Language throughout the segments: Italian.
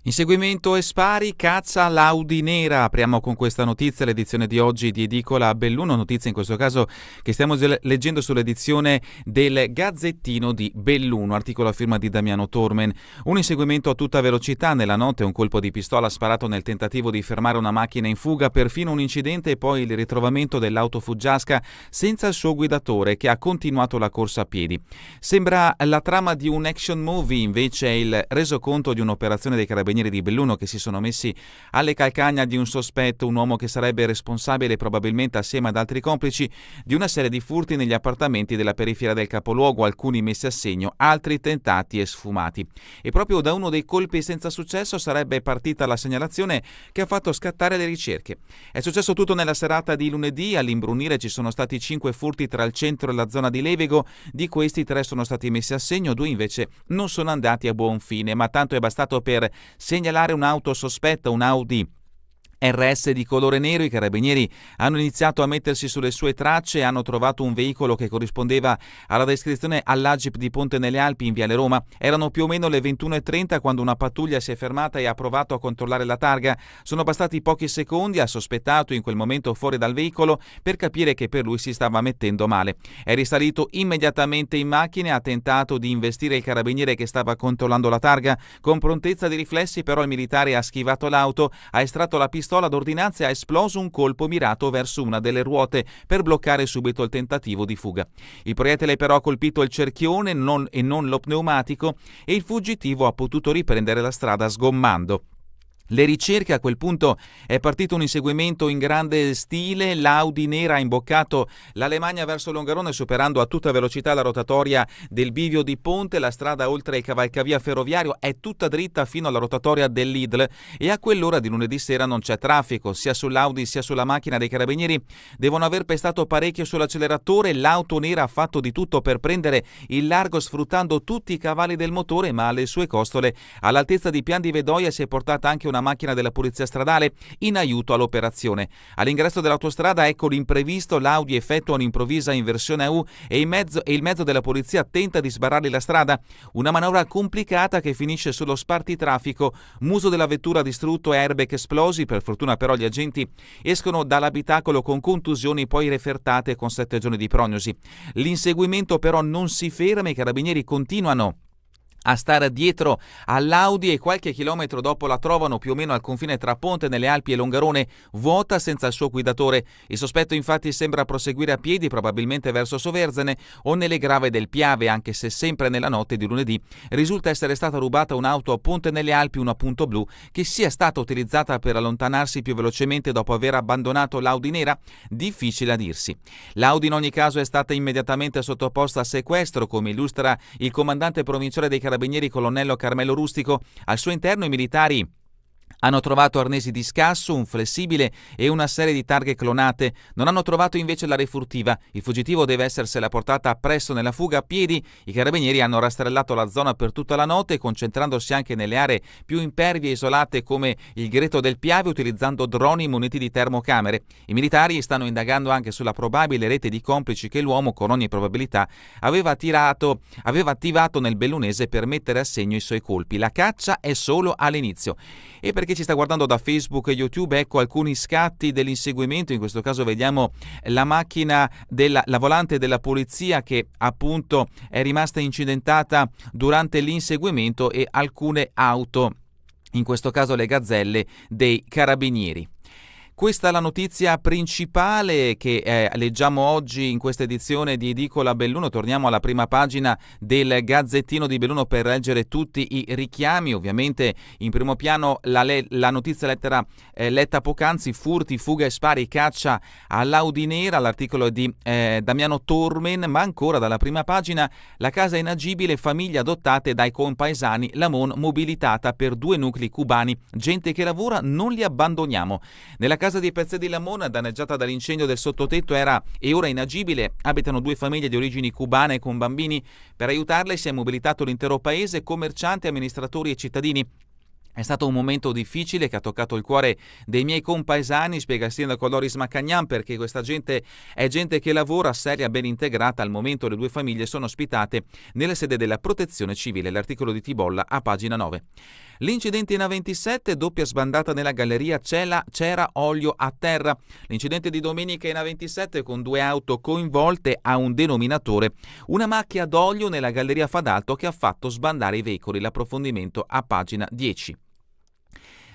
Inseguimento e spari, caccia l'Audi nera. Apriamo con questa notizia l'edizione di oggi di Edicola a Belluno, notizia in questo caso che stiamo leggendo sull'edizione del Gazzettino di Belluno, articolo a firma di Damiano Tormen. Un inseguimento a tutta velocità nella notte, un colpo di pistola sparato nel tentativo di fermare una macchina in fuga, perfino un incidente e poi il ritrovamento dell'auto fuggiasca senza il suo guidatore che ha continuato la corsa a piedi. Sembra la trama di un action movie, invece è il resoconto di un'operazione dei carabinieri di Belluno che si sono messi alle calcagna di un sospetto, un uomo che sarebbe responsabile probabilmente assieme ad altri complici di una serie di furti negli appartamenti della periferia del capoluogo, alcuni messi a segno, altri tentati e sfumati. E proprio da uno dei colpi senza successo sarebbe partita la segnalazione che ha fatto scattare le ricerche. È successo tutto nella serata di lunedì, all'Imbrunire ci sono stati 5 furti tra il centro e la zona di Levego, di questi 3 sono stati messi a segno, 2 invece non sono andati a buon fine, ma tanto è bastato per segnalare un'auto sospetta, un Audi RS di colore nero. I carabinieri hanno iniziato a mettersi sulle sue tracce e hanno trovato un veicolo che corrispondeva alla descrizione all'Agip di Ponte nelle Alpi in Viale Roma. Erano più o meno le 21:30 quando una pattuglia si è fermata e ha provato a controllare la targa. Sono bastati pochi secondi al sospettato, in quel momento fuori dal veicolo, per capire che per lui si stava mettendo male. È risalito immediatamente in macchina e ha tentato di investire il carabiniere che stava controllando la targa. Con prontezza di riflessi però il militare ha schivato l'auto, ha estratto la pistola d'ordinanza e ha esploso un colpo mirato verso una delle ruote per bloccare subito il tentativo di fuga. Il proiettile però ha colpito il cerchione e non lo pneumatico e il fuggitivo ha potuto riprendere la strada sgommando. Le ricerche, a quel punto è partito un inseguimento in grande stile, l'Audi nera ha imboccato l'Alemagna verso Longarone superando a tutta velocità la rotatoria del bivio di Ponte, la strada oltre il cavalcavia ferroviario è tutta dritta fino alla rotatoria dell'Idl e a quell'ora di lunedì sera non c'è traffico, sia sull'Audi sia sulla macchina dei carabinieri devono aver pestato parecchio sull'acceleratore, l'auto nera ha fatto di tutto per prendere il largo sfruttando tutti i cavalli del motore, ma alle sue costole all'altezza di Pian di Vedoia si è portata anche una macchina della polizia stradale in aiuto all'operazione. All'ingresso dell'autostrada ecco l'imprevisto, l'Audi effettua un'improvvisa inversione a U e il mezzo della polizia tenta di sbarrargli la strada. Una manovra complicata che finisce sullo spartitraffico, muso della vettura distrutto e airbag esplosi. Per fortuna però gli agenti escono dall'abitacolo con contusioni poi refertate con 7 giorni di prognosi. L'inseguimento però non si ferma, i carabinieri continuano a stare dietro all'Audi e qualche chilometro dopo la trovano più o meno al confine tra Ponte nelle Alpi e Longarone, vuota senza il suo guidatore. Il sospetto infatti sembra proseguire a piedi, probabilmente verso Soverzene o nelle Grave del Piave, anche se sempre nella notte di lunedì risulta essere stata rubata un'auto a Ponte nelle Alpi, una punto blu, che sia stata utilizzata per allontanarsi più velocemente dopo aver abbandonato l'Audi nera, difficile a dirsi. L'Audi in ogni caso è stata immediatamente sottoposta a sequestro, come illustra il comandante provinciale dei Carabinieri colonnello Carmelo Rustico. Al suo interno i militari hanno trovato arnesi di scasso, un flessibile e una serie di targhe clonate. Non hanno trovato invece la refurtiva. Il fuggitivo deve essersela portata appresso nella fuga a piedi. I carabinieri hanno rastrellato la zona per tutta la notte, concentrandosi anche nelle aree più impervie e isolate come il Greto del Piave, utilizzando droni muniti di termocamere. I militari stanno indagando anche sulla probabile rete di complici che l'uomo, con ogni probabilità, aveva attivato nel bellunese per mettere a segno i suoi colpi. La caccia è solo all'inizio. E per chi ci sta guardando da Facebook e YouTube, ecco alcuni scatti dell'inseguimento. In questo caso vediamo la macchina la volante della polizia che appunto è rimasta incidentata durante l'inseguimento e alcune auto, in questo caso le gazzelle dei carabinieri. Questa è la notizia principale che leggiamo oggi in questa edizione di Edicola Belluno. Torniamo alla prima pagina del Gazzettino di Belluno per leggere tutti i richiami. Ovviamente in primo piano la notizia letta poc'anzi, furti, fuga e spari, caccia all'Audi nera, l'articolo di Damiano Tormen, ma ancora dalla prima pagina la casa inagibile, famiglie adottate dai compaesani, Lamon mobilitata per 2 nuclei cubani, gente che lavora, non li abbandoniamo. Nella casa di Pezzè di Lamona, danneggiata dall'incendio del sottotetto, era e ora inagibile. Abitano 2 famiglie di origini cubane con bambini. Per aiutarle si è mobilitato l'intero paese, commercianti, amministratori e cittadini. È stato un momento difficile che ha toccato il cuore dei miei compaesani, spiega il sindaco Loris Macagnan, perché questa gente è gente che lavora, seria, ben integrata. Al momento le due famiglie sono ospitate nella sede della Protezione Civile. L'articolo di Tibolla a pagina 9. L'incidente in A27, doppia sbandata nella galleria, c'era olio a terra. L'incidente di domenica in A27 con 2 auto coinvolte ha un denominatore: una macchia d'olio nella galleria Fadalto che ha fatto sbandare i veicoli. L'approfondimento a pagina 10.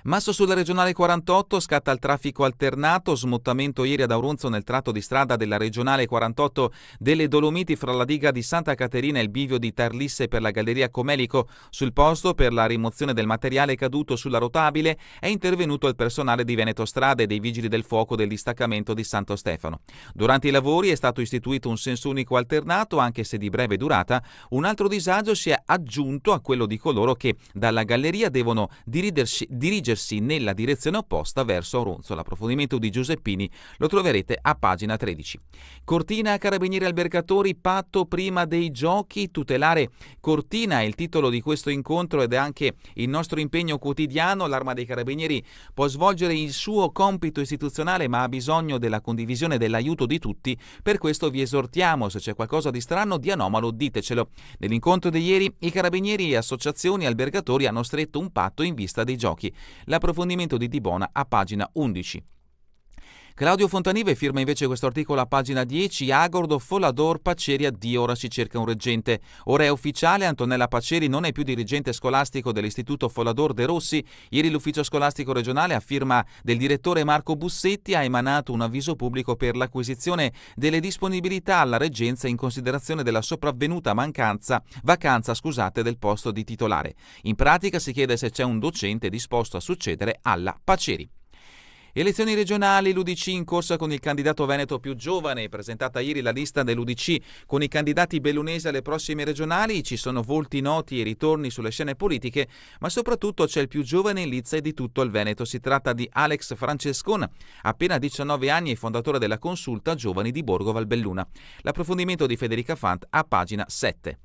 Masso sulla regionale 48, scatta il traffico alternato, smottamento ieri ad Auronzo nel tratto di strada della regionale 48 delle Dolomiti fra la diga di Santa Caterina e il bivio di Tarlisse per la galleria Comelico. Sul posto, per la rimozione del materiale caduto sulla rotabile, è intervenuto il personale di Veneto Strade e dei vigili del fuoco del distaccamento di Santo Stefano. Durante i lavori è stato istituito un senso unico alternato, anche se di breve durata. Un altro disagio si è aggiunto a quello di coloro che dalla galleria devono dirigersi nella direzione opposta verso Auronzo. L'approfondimento di Giuseppini lo troverete a pagina 13. Cortina, Carabinieri Albergatori, patto prima dei giochi. Tutelare Cortina è il titolo di questo incontro ed è anche il nostro impegno quotidiano. L'Arma dei Carabinieri può svolgere il suo compito istituzionale, ma ha bisogno della condivisione e dell'aiuto di tutti. Per questo vi esortiamo: se c'è qualcosa di strano, di anomalo, ditecelo. Nell'incontro di ieri i carabinieri e associazioni albergatori hanno stretto un patto in vista dei giochi. L'approfondimento di Dibona a pagina 11. Claudio Fontanive firma invece questo articolo a pagina 10. Agordo, Follador, Paceri addio, ora si cerca un reggente. Ora è ufficiale, Antonella Paceri non è più dirigente scolastico dell'Istituto Follador De Rossi. Ieri l'ufficio scolastico regionale, a firma del direttore Marco Bussetti, ha emanato un avviso pubblico per l'acquisizione delle disponibilità alla reggenza in considerazione della sopravvenuta vacanza del posto di titolare. In pratica si chiede se c'è un docente disposto a succedere alla Paceri. Elezioni regionali, l'UDC in corsa con il candidato veneto più giovane. Presentata ieri la lista dell'UDC con i candidati bellunesi alle prossime regionali. Ci sono volti noti e ritorni sulle scene politiche, ma soprattutto c'è il più giovane in lizza e di tutto il Veneto. Si tratta di Alex Francescon, appena 19 anni e fondatore della Consulta Giovani di Borgo Valbelluna. L'approfondimento di Federica Fant a pagina 7.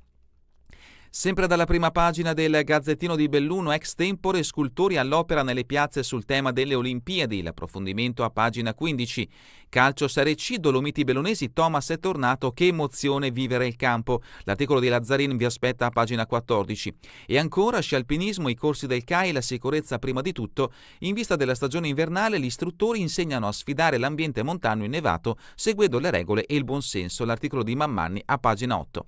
Sempre dalla prima pagina del Gazzettino di Belluno, ex tempore, scultori all'opera nelle piazze sul tema delle Olimpiadi. L'approfondimento a pagina 15. Calcio Serie C, Dolomiti Bellunesi, Thomas è tornato, che emozione vivere il campo. L'articolo di Lazzarin vi aspetta a pagina 14. E ancora sci alpinismo, i corsi del CAI, la sicurezza prima di tutto. In vista della stagione invernale, gli istruttori insegnano a sfidare l'ambiente montano innevato seguendo le regole e il buonsenso. L'articolo di Mammanni a pagina 8.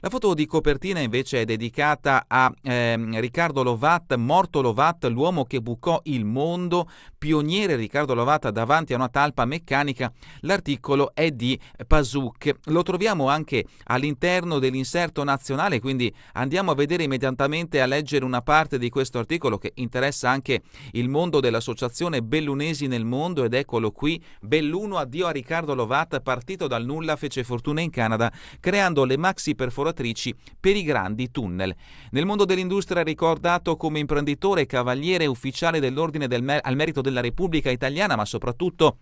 La foto di copertina invece è dedicata a Riccardo Lovat, morto Lovat, l'uomo che bucò il mondo, pioniere Riccardo Lovat davanti a una talpa meccanica. L'articolo è di Pasuk. Lo troviamo anche all'interno dell'inserto nazionale, quindi andiamo a vedere immediatamente, a leggere una parte di questo articolo che interessa anche il mondo dell'associazione Bellunesi nel mondo, ed eccolo qui. Belluno, addio a Riccardo Lovat, partito dal nulla fece fortuna in Canada creando le maxi perforatrici per i grandi tunnel. Nel mondo dell'industria, ricordato come imprenditore, cavaliere ufficiale dell'Ordine al Merito della Repubblica Italiana, ma soprattutto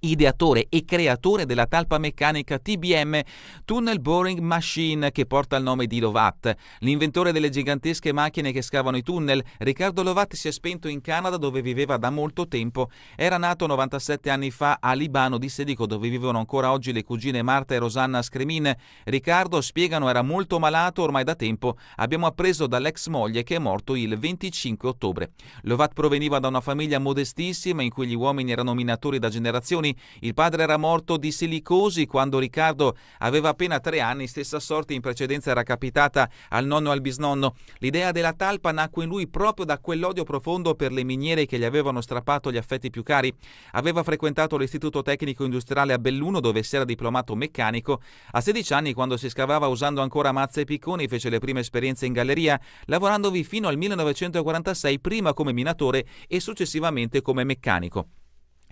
ideatore e creatore della talpa meccanica TBM, Tunnel Boring Machine, che porta il nome di Lovat. L'inventore delle gigantesche macchine che scavano i tunnel, Riccardo Lovat si è spento in Canada, dove viveva da molto tempo. Era nato 97 anni fa a Libano di Sedico, dove vivono ancora oggi le cugine Marta e Rosanna Scremin. Riccardo, spiegano, era molto malato ormai da tempo. Abbiamo appreso dall'ex moglie che è morto il 25 ottobre. Lovat proveniva da una famiglia modestissima in cui gli uomini erano minatori da generazioni. Il padre era morto di silicosi quando Riccardo aveva appena 3 anni, stessa sorte in precedenza era capitata al nonno e al bisnonno. L'idea della talpa nacque in lui proprio da quell'odio profondo per le miniere che gli avevano strappato gli affetti più cari. Aveva frequentato l'Istituto Tecnico Industriale a Belluno, dove si era diplomato meccanico. A 16 anni, quando si scavava usando ancora mazze e picconi, fece le prime esperienze in galleria, lavorandovi fino al 1946, prima come minatore e successivamente come meccanico.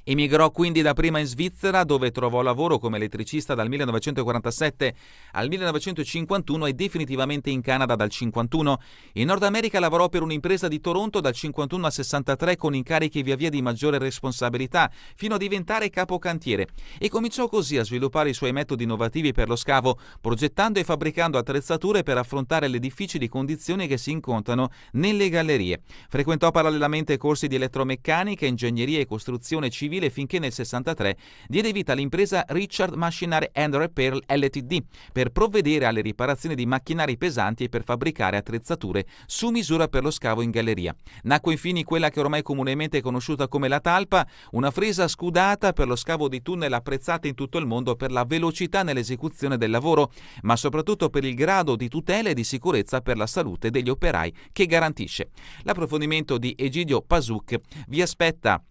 Emigrò quindi dapprima in Svizzera, dove trovò lavoro come elettricista dal 1947 al 1951 e definitivamente in Canada dal 51. In Nord America lavorò per un'impresa di Toronto dal 51 al 63 con incarichi via via di maggiore responsabilità, fino a diventare capocantiere, e cominciò così a sviluppare i suoi metodi innovativi per lo scavo, progettando e fabbricando attrezzature per affrontare le difficili condizioni che si incontrano nelle gallerie. Frequentò parallelamente corsi di elettromeccanica, ingegneria e costruzione civile finché nel 63 diede vita all'impresa Richard Machinery and Repair Ltd. per provvedere alle riparazioni di macchinari pesanti e per fabbricare attrezzature su misura per lo scavo in galleria. Nacque infine quella che ormai comunemente è conosciuta come la talpa, una fresa scudata per lo scavo di tunnel apprezzata in tutto il mondo per la velocità nell'esecuzione del lavoro, ma soprattutto per il grado di tutela e di sicurezza per la salute degli operai che garantisce. L'approfondimento di Egidio Pasuc vi aspetta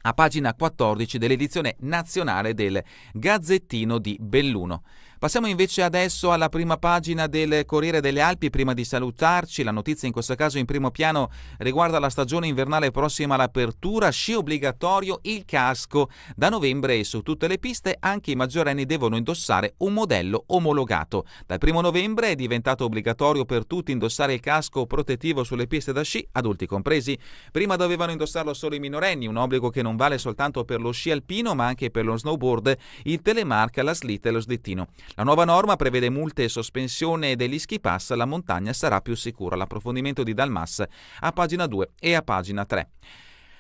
a pagina 14 dell'edizione nazionale del Gazzettino di Belluno. Passiamo invece adesso alla prima pagina del Corriere delle Alpi. Prima di salutarci, la notizia in questo caso in primo piano riguarda la stagione invernale prossima all'apertura. Sci obbligatorio il casco. Da novembre e su tutte le piste anche i maggiorenni devono indossare un modello omologato. Dal 1 novembre è diventato obbligatorio per tutti indossare il casco protettivo sulle piste da sci, adulti compresi. Prima dovevano indossarlo solo i minorenni, un obbligo che non vale soltanto per lo sci alpino ma anche per lo snowboard, il telemark, la slitta e lo slittino. La nuova norma prevede multe e sospensione degli ski pass, la montagna sarà più sicura. L'approfondimento di Dalmas a pagina 2 e a pagina 3.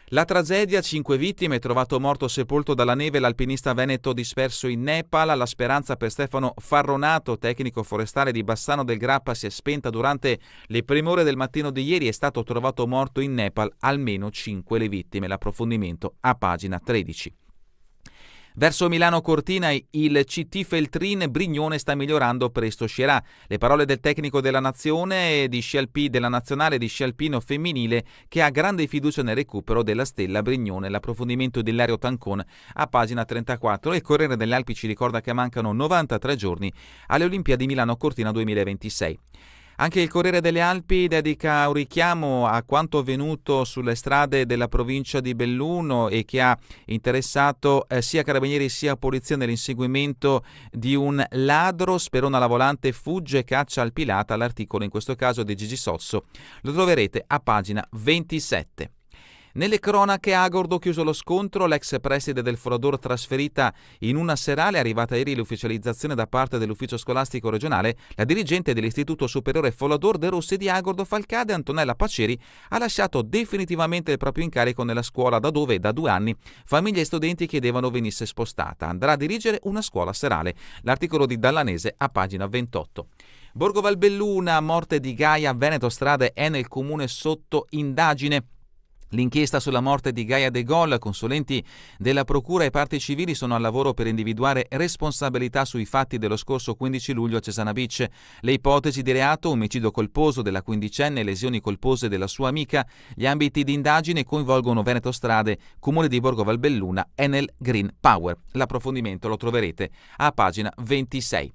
La tragedia, 5 vittime, trovato morto sepolto dalla neve l'alpinista veneto disperso in Nepal. La speranza per Stefano Farronato, tecnico forestale di Bassano del Grappa, si è spenta durante le prime ore del mattino di ieri. È stato trovato morto in Nepal, almeno 5 le vittime. L'approfondimento a pagina 13. Verso Milano Cortina il CT Feltrin, Brignone sta migliorando, presto uscirà. Le parole del tecnico della nazione di sci della nazionale di sci alpino femminile, che ha grande fiducia nel recupero della stella Brignone. L'approfondimento di Ilario Tancon a pagina 34. Il Corriere delle Alpi ci ricorda che mancano 93 giorni alle Olimpiadi Milano Cortina 2026. Anche il Corriere delle Alpi dedica un richiamo a quanto avvenuto sulle strade della provincia di Belluno e che ha interessato sia carabinieri sia polizia nell'inseguimento di un ladro. Sperona la volante, fugge, caccia al pilata. L'articolo in questo caso di Gigi Sosso lo troverete a pagina 27. Nelle cronache, Agordo chiuso lo scontro, l'ex preside del Forador trasferita in una serale. È arrivata ieri l'ufficializzazione da parte dell'ufficio scolastico regionale. La dirigente dell'Istituto Superiore Folador De Rossi di Agordo Falcade, Antonella Paceri, ha lasciato definitivamente il proprio incarico nella scuola da dove da 2 anni famiglie e studenti chiedevano venisse spostata. Andrà a dirigere una scuola serale. L'articolo di Dallanese a pagina 28. Borgo Valbelluna, morte di Gaia, Veneto Strade è nel comune sotto indagine. L'inchiesta sulla morte di Gaia De Gaulle, consulenti della Procura e parti civili sono al lavoro per individuare responsabilità sui fatti dello scorso 15 luglio a Cesana Beach. Le ipotesi di reato: omicidio colposo della quindicenne e lesioni colpose della sua amica. Gli ambiti di indagine coinvolgono Veneto Strade, Comune di Borgo Valbelluna, Enel Green Power. L'approfondimento lo troverete a pagina 26.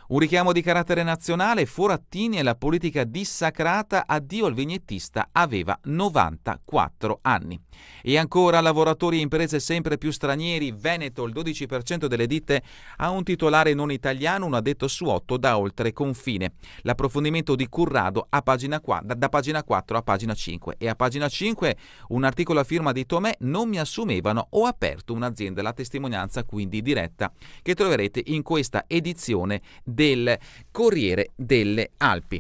Un richiamo di carattere nazionale: Forattini e la politica dissacrata, addio al vignettista, aveva 94 anni. E ancora, lavoratori e imprese sempre più stranieri, Veneto, il 12% delle ditte ha un titolare non italiano, un addetto su 8 da oltre confine. L'approfondimento di Currado a pagina da pagina 4 a pagina 5. E a pagina 5 un articolo a firma di Tomè: non mi assumevano, ho aperto un'azienda. La testimonianza quindi diretta che troverete in questa edizione del Corriere delle Alpi.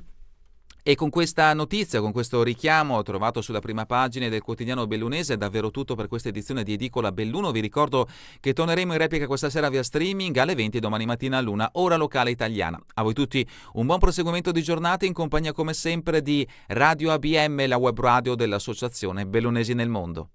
E con questa notizia, con questo richiamo trovato sulla prima pagina del quotidiano bellunese, è davvero tutto per questa edizione di Edicola Belluno. Vi ricordo che torneremo in replica questa sera via streaming alle 20 domani mattina all'1, ora locale italiana. A voi tutti un buon proseguimento di giornata in compagnia come sempre di Radio ABM, la web radio dell'Associazione Bellunesi nel Mondo.